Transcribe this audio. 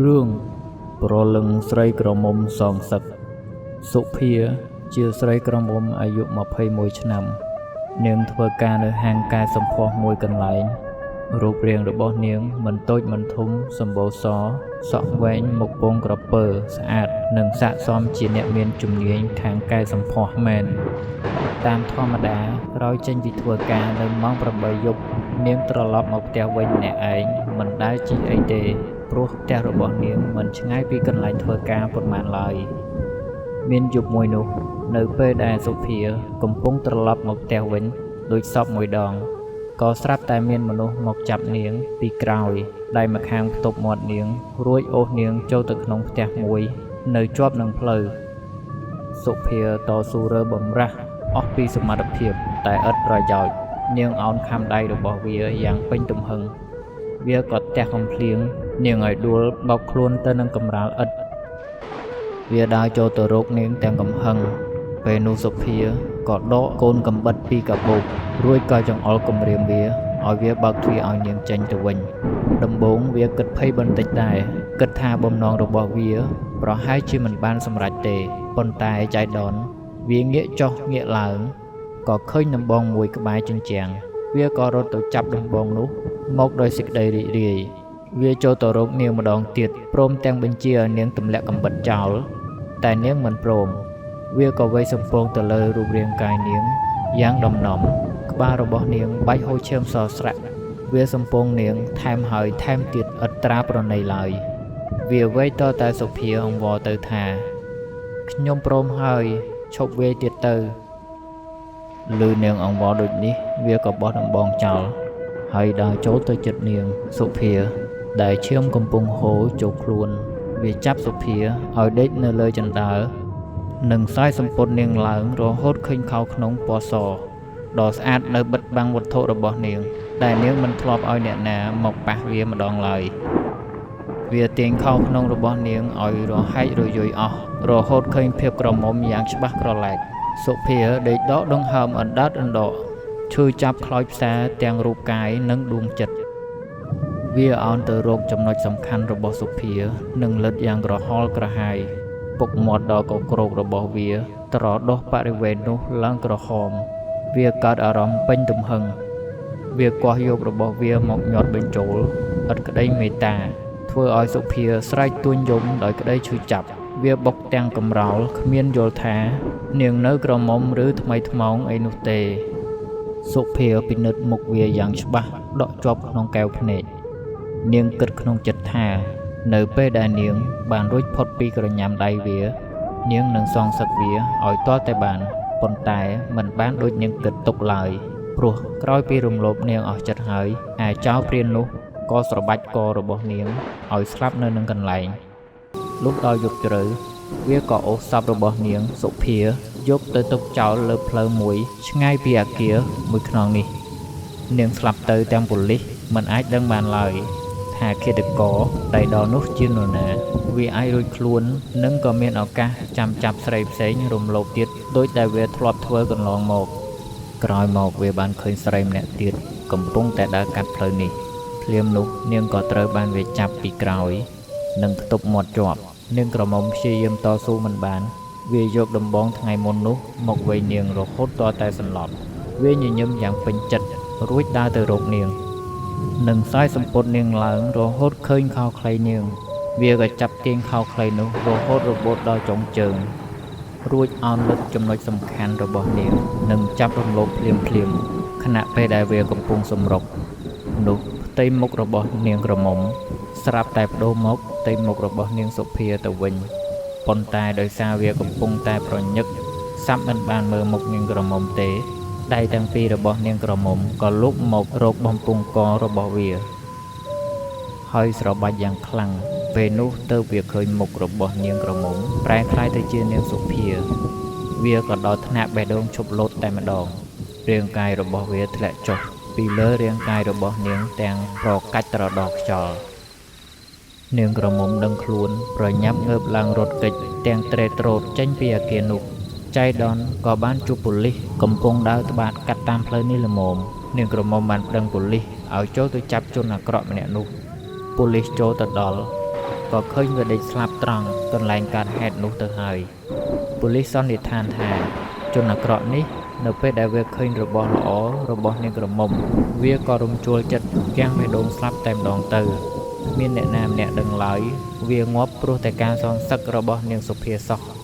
រឿងប្រលឹងស្រីក្រមុំសងសឹកសុភាជាស្រីក្រមុំអាយុ21ឆ្នាំនាងធ្វើការនៅហាងកែសម្ផស្សមួយកន្លែងរូបរាងរបស់នាងមិនតូចមិនធំសម្បូរសសក់វែងមុខពងក្រពើស្អាតនិងស័ក្តិសមជាអ្នកមានជំនាញខាងកែសម្ផស្សមែនតាមធម្មតាក្រោយចេញពីធ្វើការនៅម៉ោង8យប់នាងត្រឡប់មកផ្ទះវិញម្នាក់ឯងមិនដែលជិះអីទេព្រោះផ្ទះរបស់នាងមិនឆ្ងាយពីកន្លែងធ្វើការប៉ុន្មានឡើយមានយប់មួយនោះនៅពេលដែលសុភាកំពុងត្រឡប់មកផ្ទះវិញដូចសពមួយដងក៏ស្រាប់តែមានមនុស្សមកចាប់នាងពីក្រោយដៃម្ខាងផ្ទប់មាត់នាងរួចអូសនាងចូលទៅក្នុងផ្ទះមួយនៅជាប់នឹងផ្លូវសុភាតស៊ូរើបំរាស់អស់ពីសមត្ថភាពតែឥតប្រយោជន៍នាងអោនខាំដៃរបស់វាយ៉ាងពេញទំហឹងវាក៏ទះកំភ្លៀងនាងឲ្យដួលបោកខ្លួនទៅនឹងកម្រាលឥដ្ឋវាដើរចូលទៅរកនាងទាំងកំហឹងពេលនោះសុភាក៏ដកកូនកំបិតពីកាបូបរួចក៏ចង្អុលគំរាមវាឲ្យវាបើកទ្វារឲ្យនាងចេញទៅវិញដំបូងវាគិតភ័យបន្តិចដែរគិតថាបំណងរបស់វាប្រហែលជាមិនបានសម្រេចទេប៉ុន្តែចៃដន្យវាងាកចុះងាកឡើងក៏ឃើញដំបងមួយក្បែរជញ្ជាំងវាក៏រត់ទៅចាប់ដំបងនោះមកដោយសេចក្តីរីករាយវាចូលទៅរកនាងម្ដងទៀតព្រមទាំងបញ្ជាឲ្យនាងទម្លាក់កំបិតចោលតែនាងមិនព្រមវាក៏វាយសំពងទៅលើរូបរាងកាយនាងយ៉ាងដំណំក្បាលរបស់នាងបាច់ហូរឈាមសស្រាក់វាសំពងនាងថែមហើយថែមទៀតឥតត្រាប្រណីឡើយវាវេតតែសុភាអង្វរទៅថាខ្ញុំព្រមហើយឈប់វាយទៀតទៅលឺនាងអង្វរដូចនេះវាក៏បោះដំបងចោលហើយដើរចូលទៅជិតនាងសុភាដែលឈាមកំពុងហូរចូលខ្លួនវាចាប់សុភាឲ្យដេកនៅលើជណ្ដើរនិងខ្សែសម្ពត់នាងឡើងរហូតឃើញខោក្នុងពណ៌សដ៏ស្អាតនៅបិទបាំងវត្ថុរបស់នាងតែនាងមិនធ្លាប់ឲ្យអ្នកណាមកប៉ះវាម្ដងឡើយវាទាញខោក្នុងរបស់នាងឲ្យរហែករយុយអស់រហូតឃើញភាពក្រមុំយ៉ាងច្បាស់ក្រឡែកសុភាដេកដកដង្ហើមអណ្ដាតអណ្ដកឈឺចាប់ខ្លោចផ្សាទាំងរូបកាយនិងដួងចិត្តវាអោនទៅរកចំណុចសំខាន់របស់សុភានិងលិតយ៉ាងក្រហល់ក្រហាយពុកមាត់ដ៏កក្រោករបស់វាត្រដោះបរិវេណនោះឡើងក្រហមវាកើតអារម្មណ៍ពេញទំហឹងវាគាស់យករបស់វាមកញាត់បញ្ចូលឥតក្តីមេត្តាធ្វើឲ្យសុភាស្រែកទួញយំដោយក្តីឈឺចាប់វាបុកទាំងកំរោលគ្មានយល់ថានាងនៅក្រមុំឬថ្មីថ្មោងអីនោះទេសុភាពិនិត្យមុខវាយ៉ាងច្បាស់ដកជាប់ក្នុងកែវភ្នែកនាងគិតក្នុងចិត្តថានៅពេលដែលនាងបានរួចផុតពីក្រញាំដៃវានាងនឹងសងសឹកវាឲ្យទាល់តែបានប៉ុន្តែមិនបានដូចនាងគិតទុកឡើយព្រោះក្រោយពីរំលោភនាងអស់ចិត្តហើយអាចោរព្រាននោះក៏ស្របាច់ករបស់នាងឲ្យស្លាប់នៅនឹងកន្លែងលុះដល់យប់ជ្រៅវាក៏អូសសពរបស់នាងសុភាយកទៅទុកចោលលើផ្លូវមួយឆ្ងាយពីអគារមួយខ្នងនេះនាងស្លាប់ទៅទាំងប៉ូលីសមិនអាចដឹងបានឡើយថាឃាតករដៃដល់នោះជានរណាវាអាចរួចខ្លួននិងក៏មានឱកាសចាំចាប់ស្រីផ្សេងរំលោភទៀតដោយដែលវាធ្លាប់ធ្វើកន្លងមកក្រោយមកវាបានឃើញស្រីម្នាក់ទៀតកំពុងតែដើរកាត់ផ្លូវនេះភ្លាមនោះនាងក៏ត្រូវបានវាចាប់ពីក្រោយនិងផ្ទប់មាត់ជាប់នាងក្រមុំព្យាយាមតស៊ូមិនបានវាយកដំបងថ្ងៃមុននោះមកវេនាងរហូតទាល់តែសន្លប់វាញញឹមយ៉ាងពេញចិត្តរួចដើរទៅរកនាងនិងខ្សែសម្ពត់នាងឡើងរហូតឃើញខោខ្លីនាងវាក៏ចាប់ទាញខោខ្លីនោះរហូតរបូតដល់ចុងជើងរួចអោនលិតចំណុចសំខាន់របស់នាងនិងចាប់រំលោភភ្លាមខណៈពេលដែលវាកំពុងសម្រុកនោះផ្ទៃមុខរបស់នាងក្រមុំស្រាប់តែបដូរមកផ្ទៃមុខរបស់នាងសុភាទៅវិញប៉ុន្តែដោយសារវាកំពុងតែប្រញឹកសាប់មិនបានមើលមុខនាងក្រមុំទេដៃទាំងពីររបស់នាងក្រមុំក៏លូកមករកបំពង់ករបស់វាហើយស្របាច់យ៉ាងខ្លាំងពេលនោះទៅវាឃើញមុខរបស់នាងក្រមុំប្រែคล้ายទៅជានាងសុភាវាក៏ដល់ថ្នាក់បេះដូងឈប់លោតតែម្ដងរាងកាយរបស់វាធ្លាក់ចុះពីលើរាងកាយរបស់នាងទាំងប្រកាច់ត្រដោកខ្យល់នាងក្រមុំដឹងខ្លួនប្រញាប់ងើបឡើងរត់គេចទាំងត្រេតត្រោតចេញពីអគារនោះចៃដន្យក៏បានជួបប៉ូលីសកំពុងដើរត្បាតកាត់តាមផ្លូវនេះល្មមនាងក្រមុំបានប្តឹងប៉ូលីសឲ្យចូលទៅចាប់ជនអាក្រក់ម្នាក់នោះប៉ូលីសចូលទៅដល់ ក៏ឃើញវាដេកស្លាប់ត្រង់កន្លែងកើតហេតុនោះទៅហើយប៉ូលីសសន្និដ្ឋានថាជនអាក្រក់នេះនៅពេលដែលវាឃើញរបស់ល្អរបស់នាងក្រមុំវាក៏រំជួលចិត្តទាំងបេះដូងស្លាប់តែម្ដងទៅមានអ្នកណាម្នាក់ដឹងឡើយវាងាប់ព្រោះតែការសងសឹករបស់នាងសុភាសោះ